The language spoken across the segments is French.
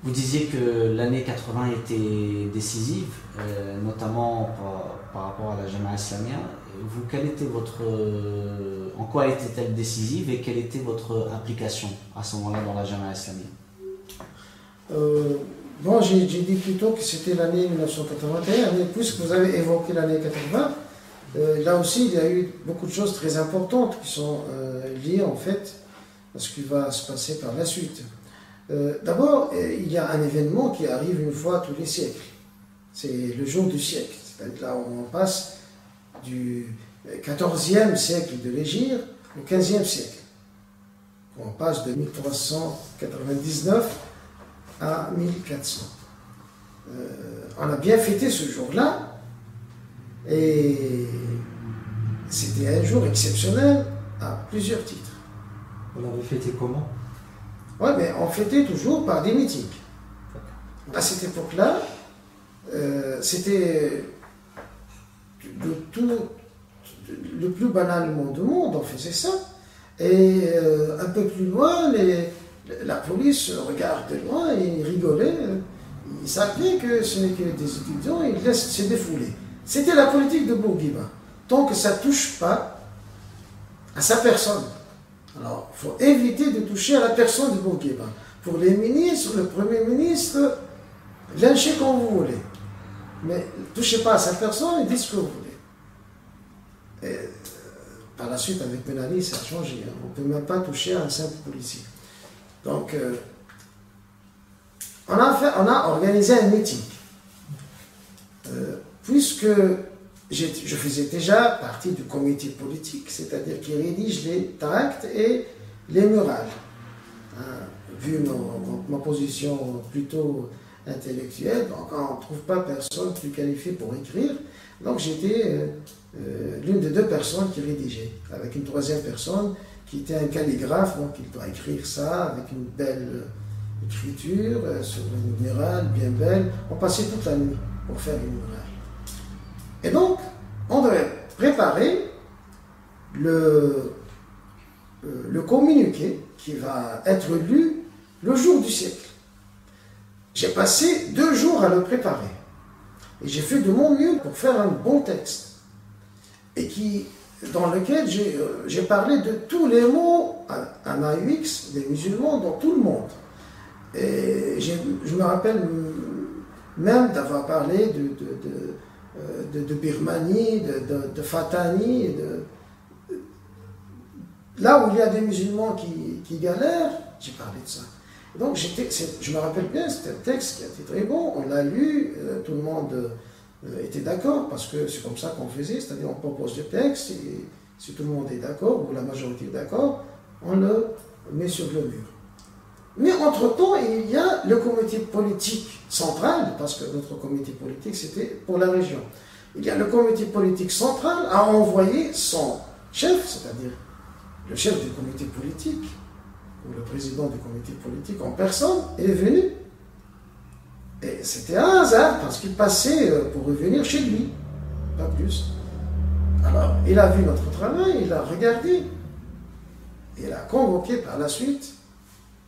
Vous disiez que l'année 80 était décisive, notamment par rapport à la Jama'a Islamia. Vous, en quoi était-elle décisive et quelle était votre implication à ce moment-là dans la Jama'a Islamia? Bon, j'ai dit plutôt que c'était l'année 1981, mais puisque vous avez évoqué l'année 80, là aussi il y a eu beaucoup de choses très importantes qui sont liées en fait à ce qui va se passer par la suite. D'abord, il y a un événement qui arrive une fois tous les siècles. C'est le jour du siècle. C'est-à-dire là on passe du 14e siècle de l'Hégire au 15e siècle. On passe de 1399 à 1400. On a bien fêté ce jour-là et c'était un jour exceptionnel à plusieurs titres. Vous l'avez fêté comment? Oui, mais on fêtait toujours par des meetings. À cette époque-là, c'était le plus banalement du monde, on faisait ça. Et un peu plus loin, la police regarde de loin et ils rigolaient. Ils savaient que ce n'est que des étudiants, ils laissent se défouler. C'était la politique de Bourguiba. Tant que ça ne touche pas à sa personne. Alors, il faut éviter de toucher à la personne de Bourguiba. Pour les ministres, le Premier ministre, lynchez quand vous voulez. Mais ne touchez pas à sa personne et dites ce que vous voulez. Et, par la suite, avec Ben Ali, ça a changé. On ne peut même pas toucher à un simple policier. Donc, on a organisé un meeting. Puisque je faisais déjà partie du comité politique, c'est-à-dire qui rédige les tracts et les murales. Vu ma position plutôt intellectuelle, donc on ne trouve pas personne plus qualifié pour écrire. Donc j'étais l'une des deux personnes qui rédigeait, avec une troisième personne qui était un calligraphe, donc il doit écrire ça avec une belle écriture, sur une murale bien belle. On passait toute la nuit pour faire une murale. Et donc, on devait préparer le communiqué qui va être lu le jour du siècle. J'ai passé 2 jours à le préparer. Et j'ai fait de mon mieux pour faire un bon texte. Et dans lequel j'ai parlé de tous les mots à AUX, des musulmans, dans tout le monde. Et je me rappelle même d'avoir parlé de Birmanie, de Fatani, là où il y a des musulmans qui galèrent, j'ai parlé de ça. Donc je me rappelle bien, c'était un texte qui a été très bon, on l'a lu, tout le monde était d'accord, parce que c'est comme ça qu'on faisait, c'est-à-dire on propose le texte, et si tout le monde est d'accord, ou la majorité est d'accord, on le met sur le mur. Mais entre-temps, il y a le comité politique central, parce que notre comité politique, c'était pour la région. Il y a le comité politique central a envoyé son chef, c'est-à-dire le chef du comité politique, ou le président du comité politique en personne, il est venu. Et c'était un hasard, parce qu'il passait pour revenir chez lui, pas plus. Alors, il a vu notre travail, il a regardé, il a convoqué par la suite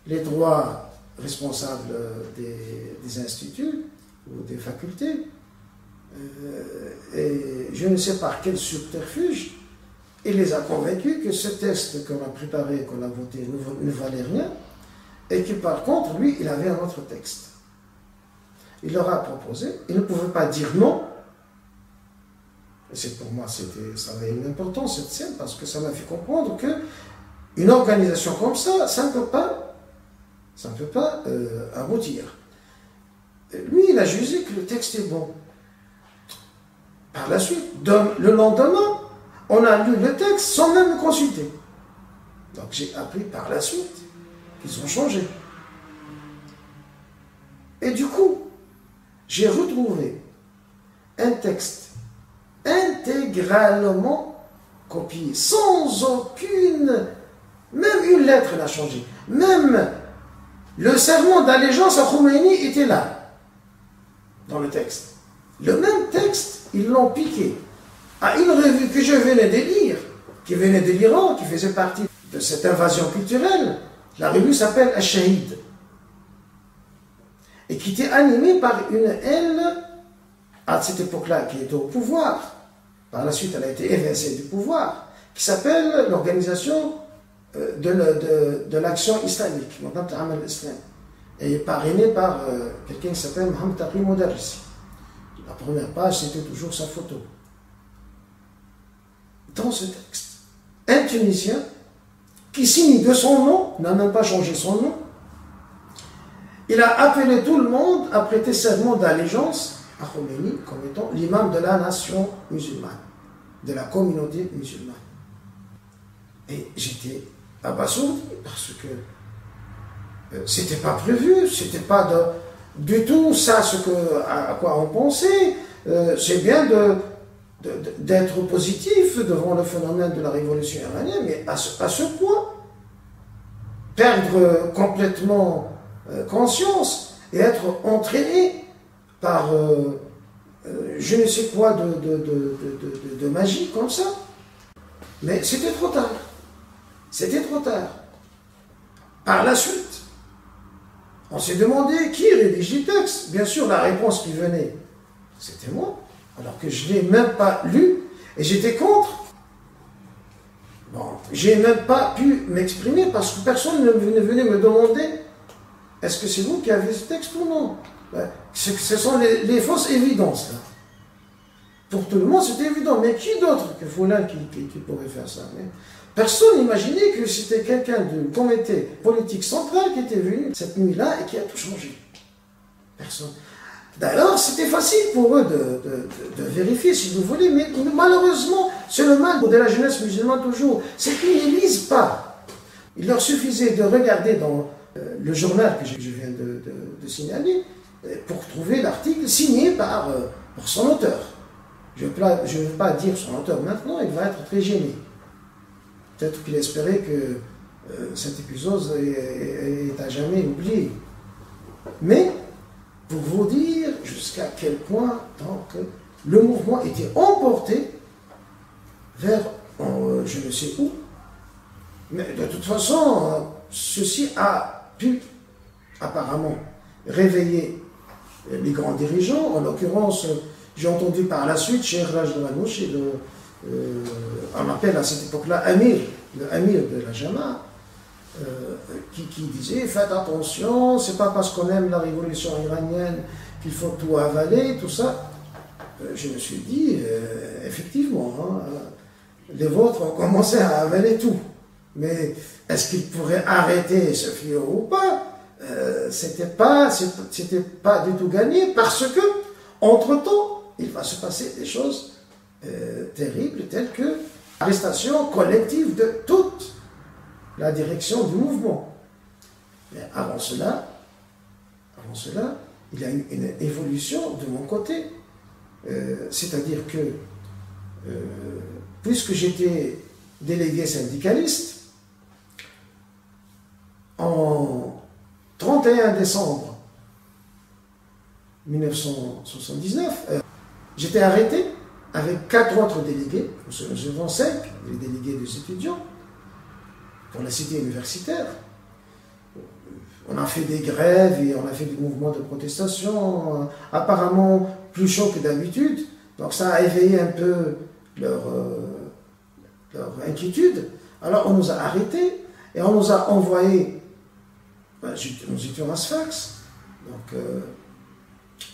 les 3 responsables des instituts ou des facultés, et je ne sais par quel subterfuge, il les a convaincus que ce texte qu'on a préparé, qu'on a voté, ne valait rien, et que par contre, lui, il avait un autre texte. Il leur a proposé, il ne pouvait pas dire non, et c'est pour moi, ça avait une importance cette scène, parce que ça m'a fait comprendre que une organisation comme ça ne peut pas aboutir. Lui, il a jugé que le texte est bon. Par la suite, le lendemain, on a lu le texte sans même me consulter. Donc j'ai appris par la suite qu'ils ont changé. Et du coup, j'ai retrouvé un texte intégralement copié, sans aucune, même une lettre n'a changé. Même le serment d'allégeance à Khomeini était là, dans le texte. Le même texte, ils l'ont piqué à une revue que je venais de lire, qui venait de l'Iran, qui faisait partie de cette invasion culturelle. La revue s'appelle Al-Shahid. et qui était animé par une haine, à cette époque-là, qui était au pouvoir. Par la suite, elle a été évincée du pouvoir, qui s'appelle l'Organisation de l'Action Islamique, et parrainée par quelqu'un qui s'appelle Mohamed Taqi Modarrissi. La première page, c'était toujours sa photo. Dans ce texte, un Tunisien qui signe de son nom, n'a même pas changé son nom, il a appelé tout le monde à prêter serment d'allégeance à Khomeini comme étant l'imam de la nation musulmane, de la communauté musulmane. Et j'étais abasourdi parce que c'était pas prévu, c'était pas du tout ça à quoi on pensait. C'est bien d'être positif devant le phénomène de la révolution iranienne, mais à ce point, perdre complètement conscience et être entraîné par je ne sais quoi de magie comme ça. Mais c'était trop tard. C'était trop tard. Par la suite, on s'est demandé qui rédige les textes. Bien sûr, la réponse qui venait, c'était moi, alors que je ne l'ai même pas lu et j'étais contre. Bon, j'ai même pas pu m'exprimer parce que personne ne venait me demander est-ce que c'est vous qui avez ce texte ou non. Ce sont les fausses évidences. Là. Pour tout le monde, c'était évident. Mais qui d'autre que Foulin qui pourrait faire ça? Mais personne n'imaginait que c'était quelqu'un du comité politique central qui était venu cette nuit-là et qui a tout changé. Personne. D'ailleurs, c'était facile pour eux de vérifier, si vous voulez, mais malheureusement, c'est le mal de la jeunesse musulmane toujours, c'est qu'ils ne lisent pas. Il leur suffisait de regarder dans le journal que je viens de signaler pour trouver l'article signé par son auteur. Je ne veux pas dire son auteur maintenant, il va être très gêné. Peut-être qu'il espérait que cet épisode est à jamais oublié. Mais, pour vous dire jusqu'à quel point donc, le mouvement était emporté vers je ne sais où. Mais de toute façon, ceci a pu apparemment réveiller les grands dirigeants. En l'occurrence, j'ai entendu par la suite Cheikh Rajd Manouch, on appelle à cette époque-là le Amir de la Jama'a, qui disait faites attention, c'est pas parce qu'on aime la révolution iranienne qu'il faut tout avaler, tout ça. Je me suis dit, effectivement, les vôtres ont commencé à avaler tout. Mais est-ce qu'ils pourraient arrêter ce fléau ou pas? C'était pas du tout gagné parce que, entre-temps, il va se passer des choses terribles telles que l'arrestation collective de toute la direction du mouvement. Mais avant cela, il y a eu une évolution de mon côté. C'est-à-dire que, puisque j'étais délégué syndicaliste, en 31 décembre 1979, j'étais arrêté avec 4 autres délégués, nous étions 5, les délégués des étudiants, pour la cité universitaire. On a fait des grèves et on a fait des mouvements de protestation, apparemment plus chauds que d'habitude. Donc ça a éveillé un peu leur inquiétude. Alors on nous a arrêtés et on nous a envoyés, nous étions à Sfax, donc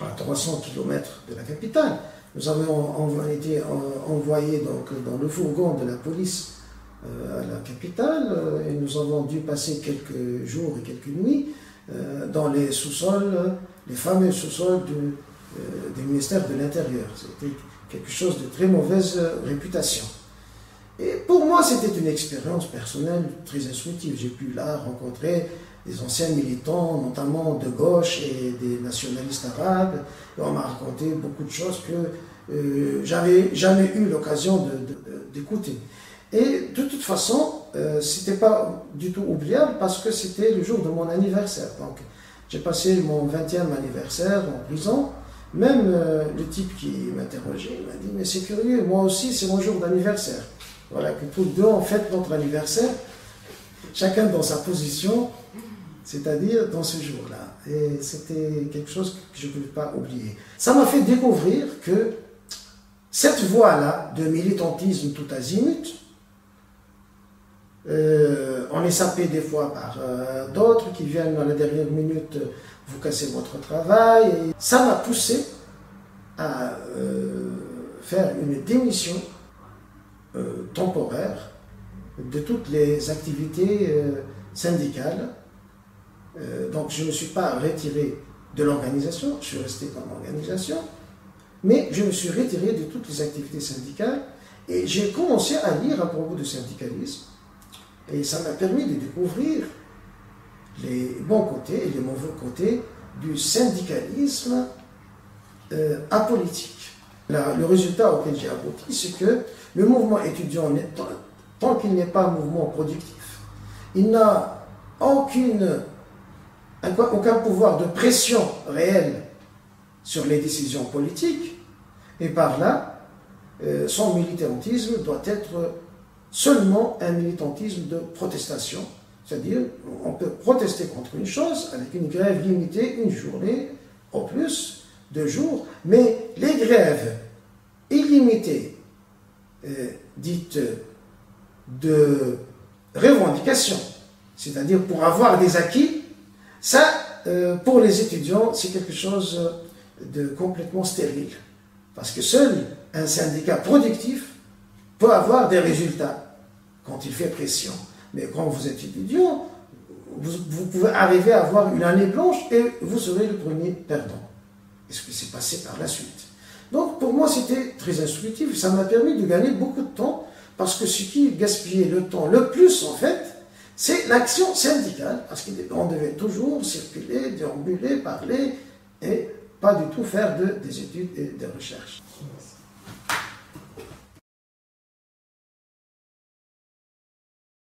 à 300 km de la capitale. Nous avons été envoyés donc, dans le fourgon de la police à la capitale et nous avons dû passer quelques jours et quelques nuits dans les sous-sols, les fameux sous-sols du ministère de l'Intérieur. C'était quelque chose de très mauvaise réputation. Et pour moi, c'était une expérience personnelle très instructive. J'ai pu là rencontrer des anciens militants, notamment de gauche et des nationalistes arabes. Et on m'a raconté beaucoup de choses que j'avais jamais eu l'occasion d'écouter. Et de toute façon, c'était pas du tout oubliable parce que c'était le jour de mon anniversaire. Donc, j'ai passé mon 20e anniversaire en prison. Même le type qui m'interrogeait, il m'a dit, mais c'est curieux, moi aussi c'est mon jour d'anniversaire. Voilà, que tous deux on fête notre anniversaire, chacun dans sa position. c'est-à-dire dans ce jour-là. Et c'était quelque chose que je ne pouvais pas oublier. Ça m'a fait découvrir que cette voie-là de militantisme tout azimut, on est sapé des fois par d'autres qui viennent à la dernière minute vous casser votre travail. Et ça m'a poussé à faire une démission temporaire de toutes les activités syndicales. Donc je ne me suis pas retiré de l'organisation, je suis resté dans l'organisation, mais je me suis retiré de toutes les activités syndicales et j'ai commencé à lire à propos du syndicalisme. Et ça m'a permis de découvrir les bons côtés et les mauvais côtés du syndicalisme apolitique. Le résultat auquel j'ai abouti, c'est que le mouvement étudiant, tant qu'il n'est pas un mouvement productif, il n'a aucun pouvoir de pression réelle sur les décisions politiques, et par là, son militantisme doit être seulement un militantisme de protestation, c'est-à-dire on peut protester contre une chose avec une grève limitée, une journée au plus, 2 jours, mais les grèves illimitées, dites de revendication, c'est-à-dire pour avoir des acquis, ça, pour les étudiants, c'est quelque chose de complètement stérile. Parce que seul un syndicat productif peut avoir des résultats quand il fait pression. Mais quand vous êtes étudiant, vous pouvez arriver à avoir une année blanche et vous serez le premier perdant. Et ce qui s'est passé par la suite. Donc pour moi c'était très instructif, ça m'a permis de gagner beaucoup de temps, parce que ce qui gaspillait le temps le plus en fait, c'est l'action syndicale, parce qu'on devait toujours circuler, déambuler, parler, et pas du tout faire des études et des recherches.